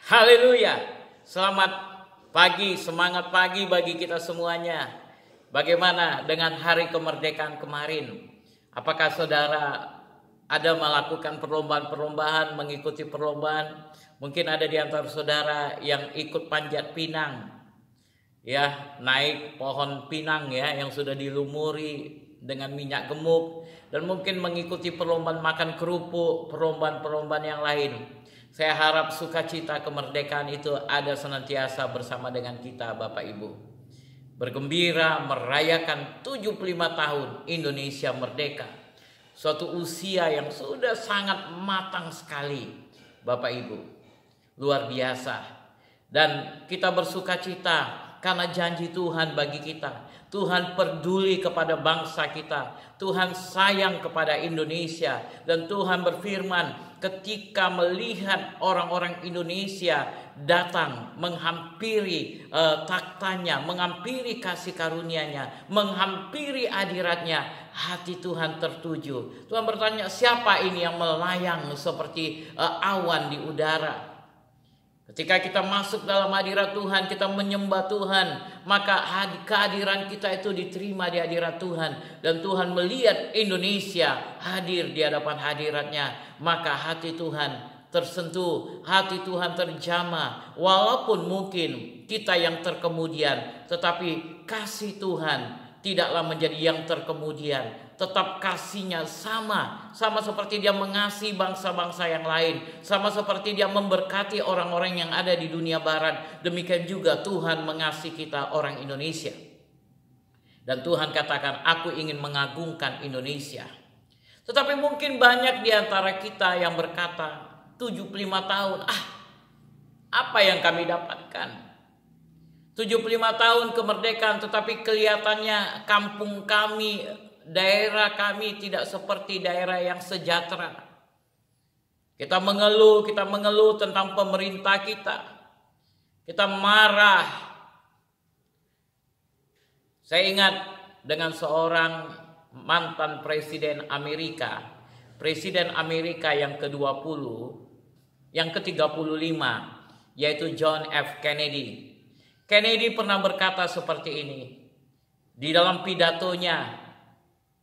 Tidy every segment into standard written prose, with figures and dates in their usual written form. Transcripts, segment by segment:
Haleluya. Selamat pagi, semangat pagi bagi kita semuanya. Bagaimana dengan hari kemerdekaan kemarin? Apakah saudara ada melakukan perlombaan-perlombaan, mengikuti perlombaan? Mungkin ada di antara saudara yang ikut panjat pinang. Ya, naik pohon pinang ya yang sudah dilumuri dengan minyak gemuk, dan mungkin mengikuti perlombaan makan kerupuk, perlombaan-perlombaan yang lain. Saya harap sukacita kemerdekaan itu ada senantiasa bersama dengan kita, Bapak Ibu. Bergembira merayakan 75 tahun Indonesia merdeka. Suatu usia yang sudah sangat matang sekali, Bapak Ibu. Luar biasa. Dan kita bersukacita karena janji Tuhan bagi kita. Tuhan peduli kepada bangsa kita. Tuhan sayang kepada Indonesia. Dan Tuhan berfirman, ketika melihat orang-orang Indonesia datang menghampiri taktanya, menghampiri kasih karunia-Nya, menghampiri hadirat-Nya, hati Tuhan tertuju. Tuhan bertanya, siapa ini yang melayang seperti awan di udara? Ketika kita masuk dalam hadirat Tuhan, kita menyembah Tuhan, maka kehadiran kita itu diterima di hadirat Tuhan. Dan Tuhan melihat Indonesia hadir di hadapan hadirat-Nya, maka hati Tuhan tersentuh, hati Tuhan terjamah. Walaupun mungkin kita yang terkemudian, tetapi kasih Tuhan tidaklah menjadi yang terkemudian. Tetap kasih-Nya sama seperti Dia mengasihi bangsa-bangsa yang lain, sama seperti Dia memberkati orang-orang yang ada di dunia barat. Demikian juga Tuhan mengasihi kita orang Indonesia. Dan Tuhan katakan, aku ingin mengagungkan Indonesia. Tetapi mungkin banyak di antara kita yang berkata, 75 tahun, apa yang kami dapatkan? 75 tahun kemerdekaan, tetapi kelihatannya kampung kami, daerah kami tidak seperti daerah yang sejahtera. Kita mengeluh tentang pemerintah kita. Kita marah. Saya ingat dengan seorang mantan presiden Amerika. Presiden Amerika yang ke-20, yang ke-35, yaitu John F. Kennedy. Kennedy pernah berkata seperti ini. Di dalam pidatonya,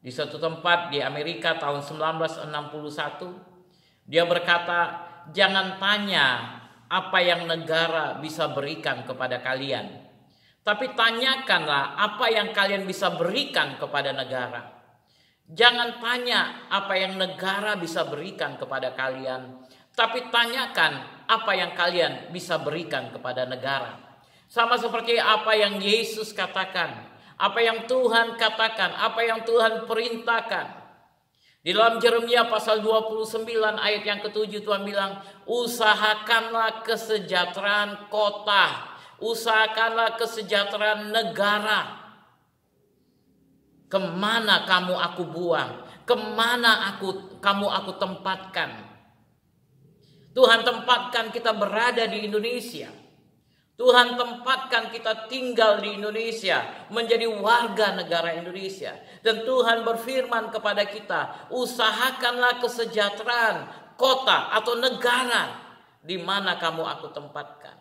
di suatu tempat di Amerika tahun 1961, dia berkata, jangan tanya apa yang negara bisa berikan kepada kalian, tapi tanyakanlah apa yang kalian bisa berikan kepada negara. Jangan tanya apa yang negara bisa berikan kepada kalian, tapi tanyakan apa yang kalian bisa berikan kepada negara. Sama seperti apa yang Yesus katakan, apa yang Tuhan katakan, apa yang Tuhan perintahkan. Di dalam Yeremia pasal 29 ayat yang ke-7, Tuhan bilang, usahakanlah kesejahteraan kota, usahakanlah kesejahteraan negara. Kemana kamu aku buang, kemana kamu aku tempatkan. Tuhan tempatkan kita berada di Indonesia. Tuhan tempatkan kita tinggal di Indonesia, menjadi warga negara Indonesia. Dan Tuhan berfirman kepada kita, usahakanlah kesejahteraan kota atau negara di mana kamu aku tempatkan.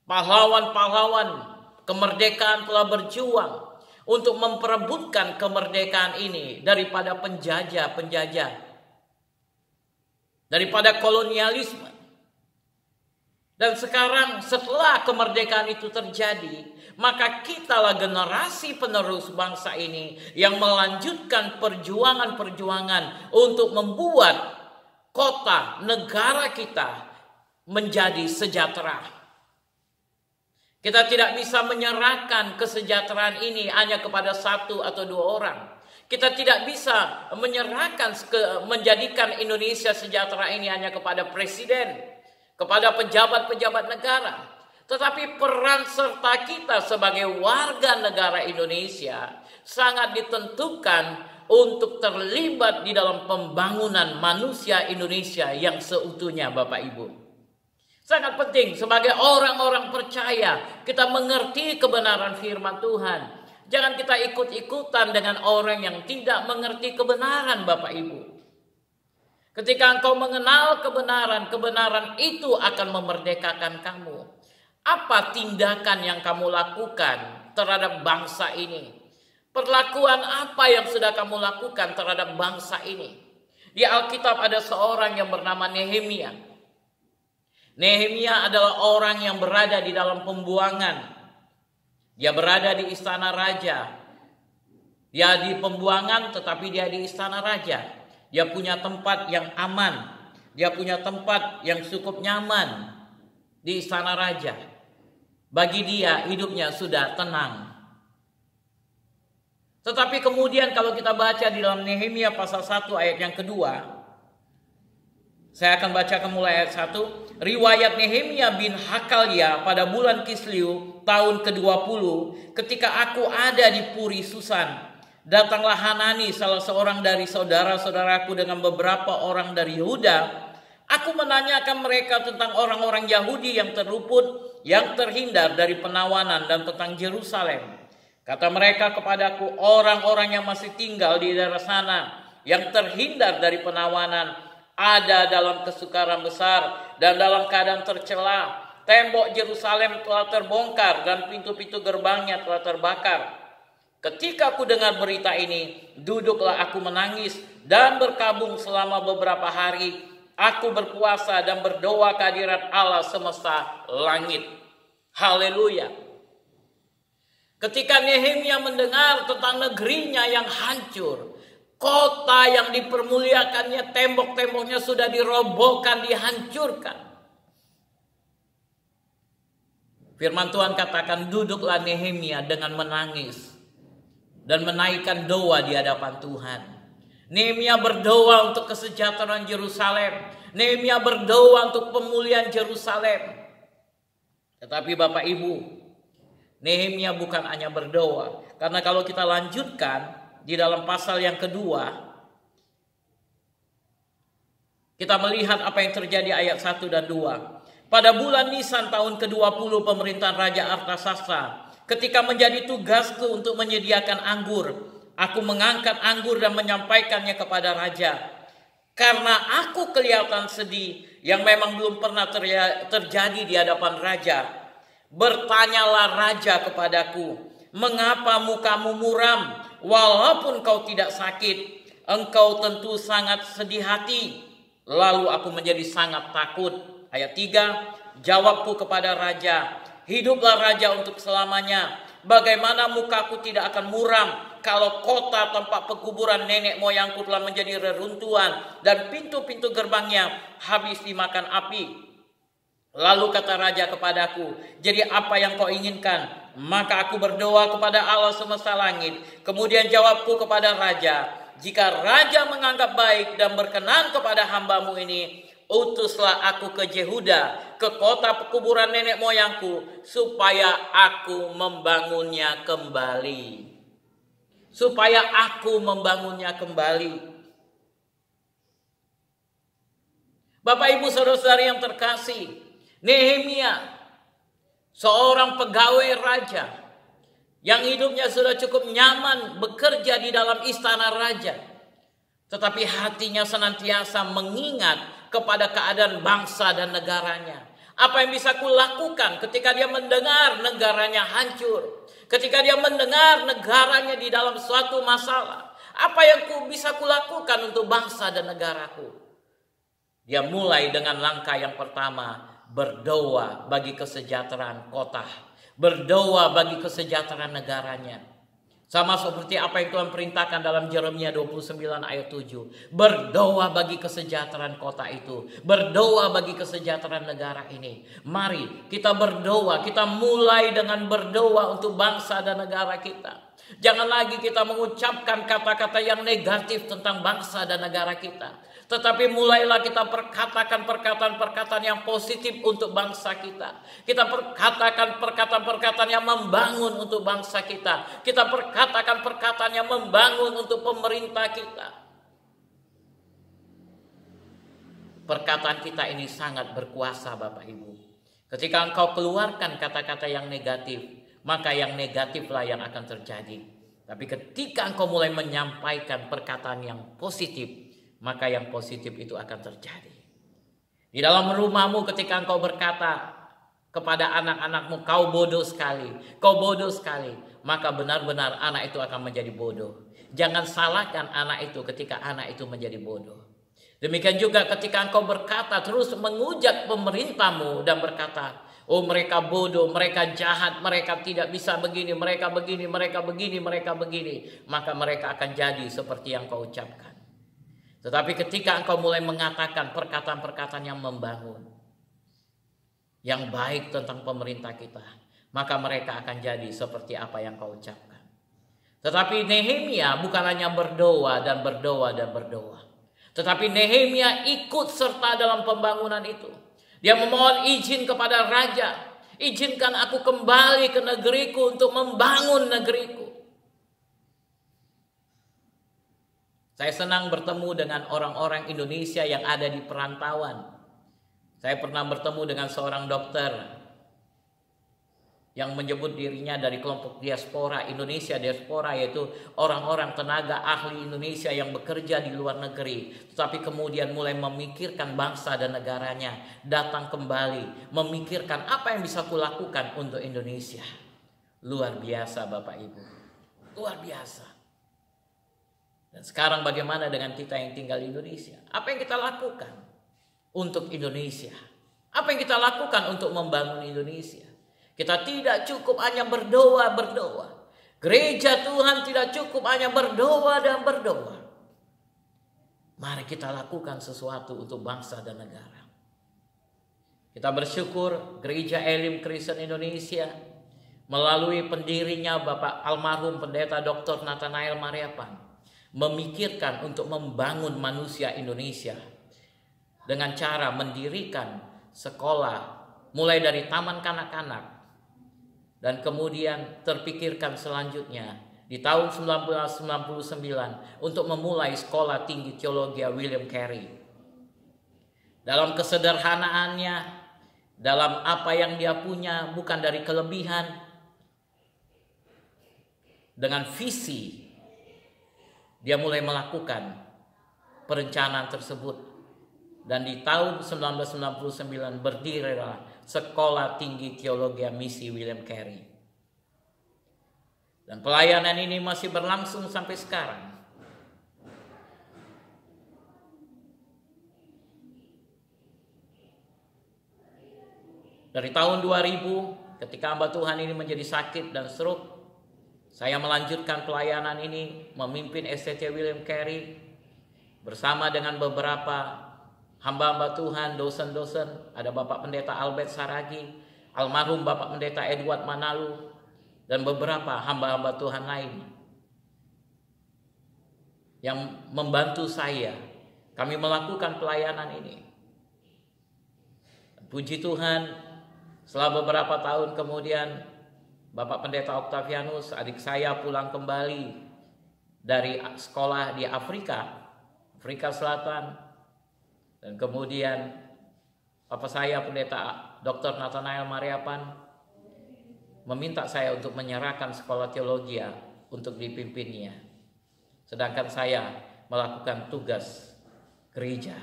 Pahlawan-pahlawan kemerdekaan telah berjuang untuk memperebutkan kemerdekaan ini daripada penjajah-penjajah, daripada kolonialisme. Dan sekarang setelah kemerdekaan itu terjadi, maka kitalah generasi penerus bangsa ini yang melanjutkan perjuangan-perjuangan untuk membuat kota, negara kita menjadi sejahtera. Kita tidak bisa menyerahkan kesejahteraan ini hanya kepada satu atau dua orang. Kita tidak bisa menjadikan Indonesia sejahtera ini hanya kepada presiden, kepada pejabat-pejabat negara. Tetapi peran serta kita sebagai warga negara Indonesia sangat ditentukan untuk terlibat di dalam pembangunan manusia Indonesia yang seutuhnya, Bapak Ibu. Sangat penting sebagai orang-orang percaya kita mengerti kebenaran firman Tuhan. Jangan kita ikut-ikutan dengan orang yang tidak mengerti kebenaran, Bapak Ibu. Ketika engkau mengenal kebenaran, kebenaran itu akan memerdekakan kamu. Apa tindakan yang kamu lakukan terhadap bangsa ini? Perlakuan apa yang sudah kamu lakukan terhadap bangsa ini? Di Alkitab ada seorang yang bernama Nehemia. Nehemia adalah orang yang berada di dalam pembuangan. Dia berada di istana raja. Dia di pembuangan tetapi dia di istana raja. Dia punya tempat yang aman. Dia punya tempat yang cukup nyaman di istana raja. Bagi dia hidupnya sudah tenang. Tetapi kemudian kalau kita baca di dalam Nehemia pasal 1 ayat yang kedua. Saya akan bacakan mulai ayat 1. Riwayat Nehemia bin Hakalia pada bulan Kislew tahun ke-20. Ketika aku ada di Puri Susan. Datanglah Hanani, salah seorang dari saudara-saudaraku dengan beberapa orang dari Yehuda. Aku menanyakan mereka tentang orang-orang Yahudi yang terluput, yang terhindar dari penawanan dan tentang Yerusalem. Kata mereka kepadaku, orang-orang yang masih tinggal di daerah sana, yang terhindar dari penawanan, ada dalam kesukaran besar dan dalam keadaan tercela. Tembok Yerusalem telah terbongkar dan pintu-pintu gerbangnya telah terbakar. Ketika aku dengar berita ini, duduklah aku menangis dan berkabung selama beberapa hari. Aku berpuasa dan berdoa kehadirat Allah semesta langit. Haleluya. Ketika Nehemia mendengar tentang negerinya yang hancur, kota yang dipermuliakannya, tembok-temboknya sudah dirobohkan, dihancurkan. Firman Tuhan katakan, duduklah Nehemia dengan menangis dan menaikkan doa di hadapan Tuhan. Nehemia berdoa untuk kesejahteraan Yerusalem. Nehemia berdoa untuk pemulihan Yerusalem. Tetapi Bapak Ibu, Nehemia bukan hanya berdoa. Karena kalau kita lanjutkan di dalam pasal yang kedua, kita melihat apa yang terjadi ayat 1 dan 2. Pada bulan Nisan tahun ke-20 pemerintahan Raja Artasasta, ketika menjadi tugasku untuk menyediakan anggur, aku mengangkat anggur dan menyampaikannya kepada raja. Karena aku kelihatan sedih yang memang belum pernah terjadi di hadapan raja. Bertanyalah raja kepadaku, mengapa mukamu muram walaupun kau tidak sakit? Engkau tentu sangat sedih hati. Lalu aku menjadi sangat takut. Ayat 3, jawabku kepada raja, hiduplah raja untuk selamanya. Bagaimana mukaku tidak akan muram kalau kota tempat pekuburan nenek moyangku telah menjadi reruntuhan dan pintu-pintu gerbangnya habis dimakan api. Lalu kata raja kepadaku, jadi apa yang kau inginkan? Maka aku berdoa kepada Allah semesta langit. Kemudian jawabku kepada raja, jika raja menganggap baik dan berkenan kepada hambamu ini, utuslah aku ke Yehuda, ke kota pekuburan nenek moyangku, supaya aku membangunnya kembali. Supaya aku membangunnya kembali. Bapak Ibu saudara-saudari yang terkasih, Nehemia, seorang pegawai raja, yang hidupnya sudah cukup nyaman bekerja di dalam istana raja. Tetapi hatinya senantiasa mengingat kepada keadaan bangsa dan negaranya. Apa yang bisa kulakukan ketika dia mendengar negaranya hancur? Ketika dia mendengar negaranya di dalam suatu masalah. Apa yang bisa kulakukan untuk bangsa dan negaraku? Dia mulai dengan langkah yang pertama, berdoa bagi kesejahteraan kota. Berdoa bagi kesejahteraan negaranya. Sama seperti apa yang Tuhan perintahkan dalam Yeremia 29 ayat 7. Berdoa bagi kesejahteraan kota itu. Berdoa bagi kesejahteraan negara ini. Mari kita berdoa. Kita mulai dengan berdoa untuk bangsa dan negara kita. Jangan lagi kita mengucapkan kata-kata yang negatif tentang bangsa dan negara kita. Tetapi mulailah kita perkatakan perkataan-perkataan yang positif untuk bangsa kita. Kita perkatakan perkataan-perkataan yang membangun untuk bangsa kita. Kita perkatakan perkataan yang membangun untuk pemerintah kita. Perkataan kita ini sangat berkuasa Bapak Ibu. Ketika engkau keluarkan kata-kata yang negatif, maka yang negatiflah yang akan terjadi. Tapi ketika engkau mulai menyampaikan perkataan yang positif, maka yang positif itu akan terjadi. Di dalam rumahmu ketika engkau berkata kepada anak-anakmu, kau bodoh sekali, kau bodoh sekali, maka benar-benar anak itu akan menjadi bodoh. Jangan salahkan anak itu ketika anak itu menjadi bodoh. Demikian juga ketika engkau berkata terus mengujat pemerintahmu dan berkata, oh mereka bodoh, mereka jahat, mereka tidak bisa begini, mereka begini, mereka begini, mereka begini, maka mereka akan jadi seperti yang kau ucapkan. Tetapi ketika engkau mulai mengatakan perkataan-perkataan yang membangun, yang baik tentang pemerintah kita, maka mereka akan jadi seperti apa yang kau ucapkan. Tetapi Nehemia bukan hanya berdoa dan berdoa dan berdoa, tetapi Nehemia ikut serta dalam pembangunan itu. Dia memohon izin kepada raja, izinkan aku kembali ke negeriku untuk membangun negeriku. Saya senang bertemu dengan orang-orang Indonesia yang ada di perantauan. Saya pernah bertemu dengan seorang dokter yang menyebut dirinya dari kelompok diaspora Indonesia, diaspora yaitu orang-orang tenaga ahli Indonesia yang bekerja di luar negeri, tetapi kemudian mulai memikirkan bangsa dan negaranya, datang kembali, memikirkan apa yang bisa kulakukan untuk Indonesia. Luar biasa Bapak Ibu, luar biasa. Dan sekarang bagaimana dengan kita yang tinggal di Indonesia? Apa yang kita lakukan untuk Indonesia? Apa yang kita lakukan untuk membangun Indonesia? Kita tidak cukup hanya berdoa-berdoa. Gereja Tuhan tidak cukup hanya berdoa dan berdoa. Mari kita lakukan sesuatu untuk bangsa dan negara. Kita bersyukur Gereja Elim Kristen Indonesia melalui pendirinya Bapak almarhum Pendeta Dr. Nathanael Mariapan memikirkan untuk membangun manusia Indonesia dengan cara mendirikan sekolah mulai dari taman kanak-kanak. Dan kemudian terpikirkan selanjutnya di tahun 1999 untuk memulai sekolah tinggi teologi William Carey. Dalam kesederhanaannya, dalam apa yang dia punya bukan dari kelebihan, dengan visi dia mulai melakukan perencanaan tersebut. Dan di tahun 1999 berdirilah Sekolah Tinggi Teologi Misi William Carey. Dan pelayanan ini masih berlangsung sampai sekarang. Dari tahun 2000 ketika hamba Tuhan ini menjadi sakit dan stroke, saya melanjutkan pelayanan ini memimpin STT William Carey bersama dengan beberapa hamba-hamba Tuhan, dosen-dosen, ada Bapak Pendeta Albert Saragi, almarhum Bapak Pendeta Edward Manalu, dan beberapa hamba-hamba Tuhan lain yang membantu saya. Kami melakukan pelayanan ini. Puji Tuhan, setelah beberapa tahun kemudian, Bapak Pendeta Octavianus, adik saya pulang kembali dari sekolah di Afrika Selatan. Dan kemudian Bapak saya Pendeta Dr. Nathanael Mariapan meminta saya untuk menyerahkan sekolah teologi untuk dipimpinnya. Sedangkan saya melakukan tugas gereja.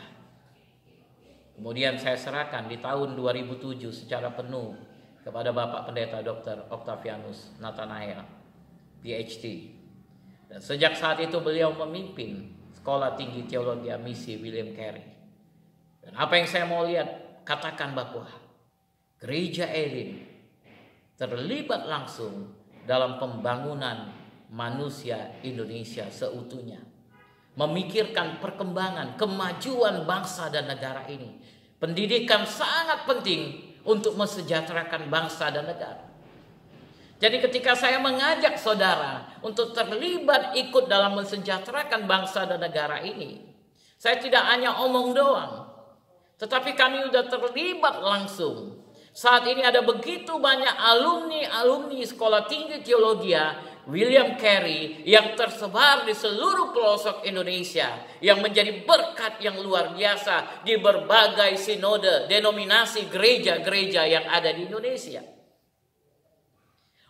Kemudian saya serahkan di tahun 2007 secara penuh kepada Bapak Pendeta Dr. Octavianus Nathanael, PhD. Dan sejak saat itu beliau memimpin Sekolah Tinggi Teologi Misi William Carey. Dan apa yang saya mau lihat, katakan bahwa Gereja Elim terlibat langsung dalam pembangunan manusia Indonesia seutuhnya. Memikirkan perkembangan, kemajuan bangsa dan negara ini. Pendidikan sangat penting untuk mensejahterakan bangsa dan negara. Jadi ketika saya mengajak saudara untuk terlibat ikut dalam mensejahterakan bangsa dan negara ini, saya tidak hanya omong doang, tetapi kami sudah terlibat langsung. Saat ini ada begitu banyak alumni Sekolah Tinggi Teologi William Carey yang tersebar di seluruh pelosok Indonesia, yang menjadi berkat yang luar biasa di berbagai sinode, denominasi gereja-gereja yang ada di Indonesia.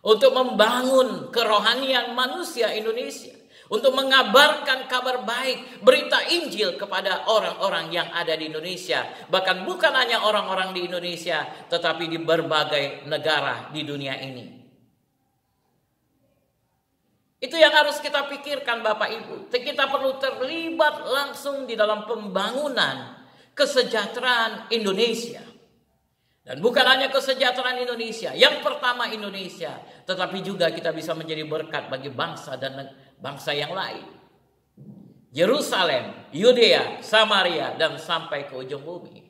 Untuk membangun kerohanian manusia Indonesia, untuk mengabarkan kabar baik, berita Injil kepada orang-orang yang ada di Indonesia. Bahkan bukan hanya orang-orang di Indonesia, tetapi di berbagai negara di dunia ini. Itu yang harus kita pikirkan Bapak Ibu. Kita perlu terlibat langsung di dalam pembangunan kesejahteraan Indonesia. Dan bukan hanya kesejahteraan Indonesia, yang pertama Indonesia, tetapi juga kita bisa menjadi berkat bagi bangsa dan bangsa yang lain. Yerusalem, Yudea, Samaria, dan sampai ke ujung bumi.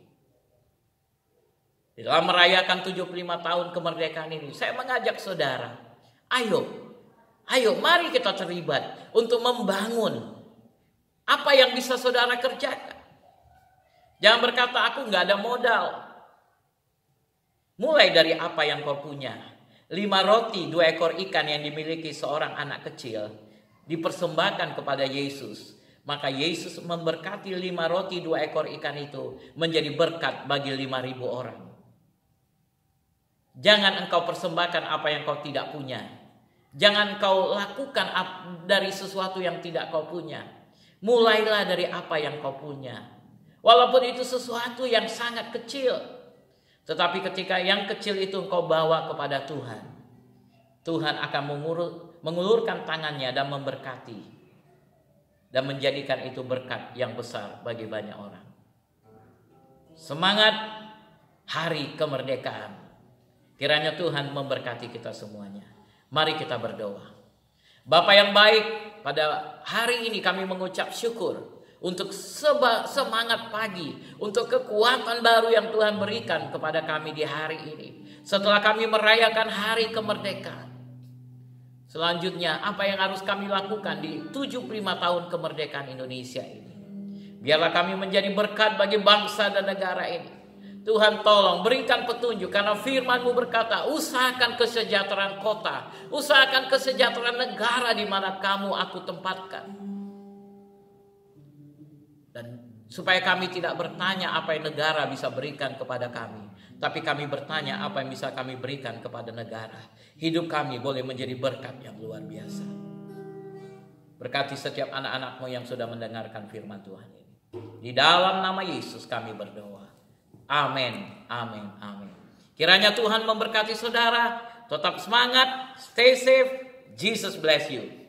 Di dalam merayakan 75 tahun kemerdekaan ini, saya mengajak saudara, ayo mari kita terlibat untuk membangun apa yang bisa saudara kerjakan. Jangan berkata, aku nggak ada modal. Mulai dari apa yang kau punya. 5 roti, 2 ekor ikan yang dimiliki seorang anak kecil dipersembahkan kepada Yesus. Maka Yesus memberkati 5 roti, 2 ekor ikan itu menjadi berkat bagi 5.000 orang. Jangan engkau persembahkan apa yang kau tidak punya. Jangan kau lakukan dari sesuatu yang tidak kau punya. Mulailah dari apa yang kau punya. Walaupun itu sesuatu yang sangat kecil. Tetapi ketika yang kecil itu engkau bawa kepada Tuhan, Tuhan akan mengulurkan tangannya dan memberkati. Dan menjadikan itu berkat yang besar bagi banyak orang. Semangat hari kemerdekaan. Kiranya Tuhan memberkati kita semuanya. Mari kita berdoa. Bapa yang baik, pada hari ini kami mengucap syukur untuk semangat pagi, untuk kekuatan baru yang Tuhan berikan kepada kami di hari ini. Setelah kami merayakan hari kemerdekaan. Selanjutnya, apa yang harus kami lakukan di 75 tahun kemerdekaan Indonesia ini? Biarlah kami menjadi berkat bagi bangsa dan negara ini. Tuhan tolong berikan petunjuk, karena firman-Mu berkata, usahakan kesejahteraan kota, usahakan kesejahteraan negara di mana kamu aku tempatkan. Dan supaya kami tidak bertanya apa yang negara bisa berikan kepada kami, tapi kami bertanya apa yang bisa kami berikan kepada negara. Hidup kami boleh menjadi berkat yang luar biasa. Berkati setiap anak-anak-Mu yang sudah mendengarkan firman Tuhan ini. Di dalam nama Yesus kami berdoa. Amin, amin, amin. Kiranya Tuhan memberkati saudara. Tetap semangat, stay safe. Jesus bless you.